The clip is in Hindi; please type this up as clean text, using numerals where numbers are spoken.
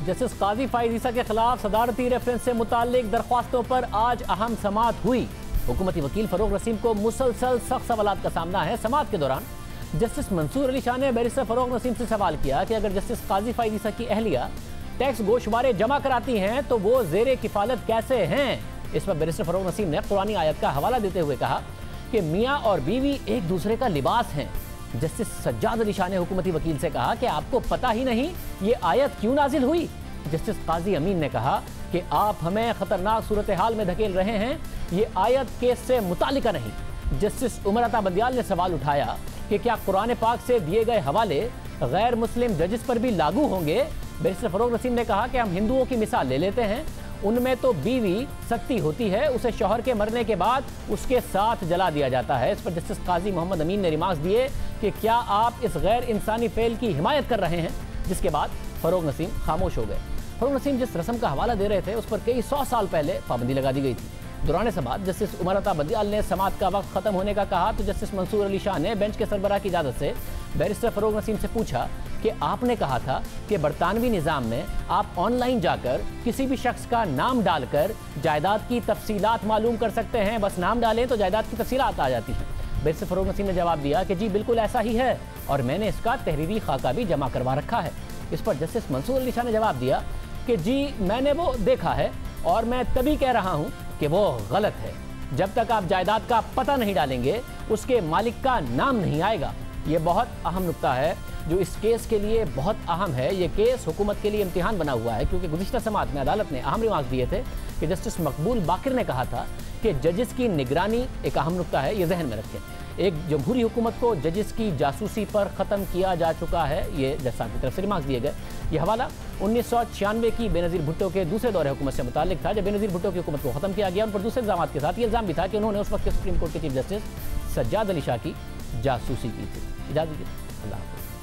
जस्टिस काजी फाइज ईसा के खिलाफ सदारती रेफरेंस से मुताल्लिक दरख्वास्तों पर आज अहम समाअत हुई। हुकूमती वकील फरोग नसीम को मुसलसल सख्त सवालात का सामना है। समाअत के दौरान जस्टिस मंसूर अली शाह ने बैरिस्टर फरोग नसीम से सवाल किया कि अगर जस्टिस काजी फाइज ईसा की अहलिया टैक्स गोशवारे जमा कराती हैं तो वो जेरे किफालत कैसे हैं। इस पर बैरिस्टर फरोग नसीम ने कुरानी आयत का हवाला देते हुए कहा कि मियाँ और बीवी एक दूसरे का लिबास हैं। जस्टिस सज्जाद अली शाह ने हुकूमती वकील से कहा कि आपको पता ही नहीं ये आयत क्यों नाजिल हुई। जस्टिस काजी अमीन ने कहा कि आप हमें खतरनाक सूरत हाल में धकेल रहे हैं, ये आयत केस से मुतालिका नहीं। जस्टिस उमर अता बंदियाल ने सवाल उठाया कि क्या कुरान पाक से दिए गए हवाले गैर मुस्लिम जजेस पर भी लागू होंगे। बैरिस्टर फरोग नसीम ने कहा कि हम हिंदुओं की मिसाल ले लेते हैं, उनमें तो बीवी सत्ती होती है, उसे शौहर के मरने के बाद उसके साथ जला दिया जाता है। इस पर जस्टिस काजी मोहम्मद अमीन ने रिमार्क्स दिए कि क्या आप इस गैर इंसानी फेल की हिमायत कर रहे हैं, जिसके बाद फरोग नसीम खामोश हो गए। फरोग नसीम जिस रस्म का हवाला दे रहे थे उस पर कई 100 साल पहले पाबंदी लगा दी गई थी। दौरान समाअत जस्टिस उमर अता बंदियाल ने समाअत का वक्त खत्म होने का कहा तो जस्टिस मंसूर अली शाह ने बेंच के सरबराह की इजाज़त से बैरिस्टर फरोग नसीम से पूछा कि आपने कहा था कि बरतानवी निज़ाम में आप ऑनलाइन जाकर किसी भी शख्स का नाम डालकर जायदाद की तफसीलात मालूम कर सकते हैं, बस नाम डालें तो जायदाद की तफसीलात आ जाती हैं। बैरिस्टर फरोग नसीम ने जवाब दिया कि जी बिल्कुल ऐसा ही है और मैंने इसका तहरीरी खाका भी जमा करवा रखा है। इस पर जस्टिस मंसूर अली शाह ने जवाब दिया कि जी मैंने वो देखा है और मैं तभी कह रहा हूँ कि वो गलत है। जब तक आप जायदाद का पता नहीं डालेंगे उसके मालिक का नाम नहीं आएगा। ये बहुत अहम नुक्ता है जो इस केस के लिए बहुत अहम है। ये केस हुकूमत के लिए इम्तिहान बना हुआ है क्योंकि गुज़िश्ता समाअत में अदालत ने अहम रिमार्क्स दिए थे कि जस्टिस मकबूल बाकिर ने कहा था कि जजेस की निगरानी एक अहम नुक्ता है, ये जहन में रखें। एक जमहूरी हुकूमत को जजेस की जासूसी पर ख़त्म किया जा चुका है, ये जज साहब की तरफ से रिमार्क्स दिए गए। ये हवाला 1996 की बेनज़ीर भुट्टो के दूसरे दौरे हुकूमत से मुताल्लिक था, जब बेनज़ीर भुट्टो की हुकूमत को ख़त्म किया गया। उन पर दूसरे इल्ज़ामात के साथ ये इल्ज़ाम भी था कि उन्होंने उस वक्त के सुप्रीम कोर्ट के चीफ जस्टिस सज्जाद अली शाह की जासूसी की थी। इजाज़त दीजिए, अल्लाह हाफ़िज़।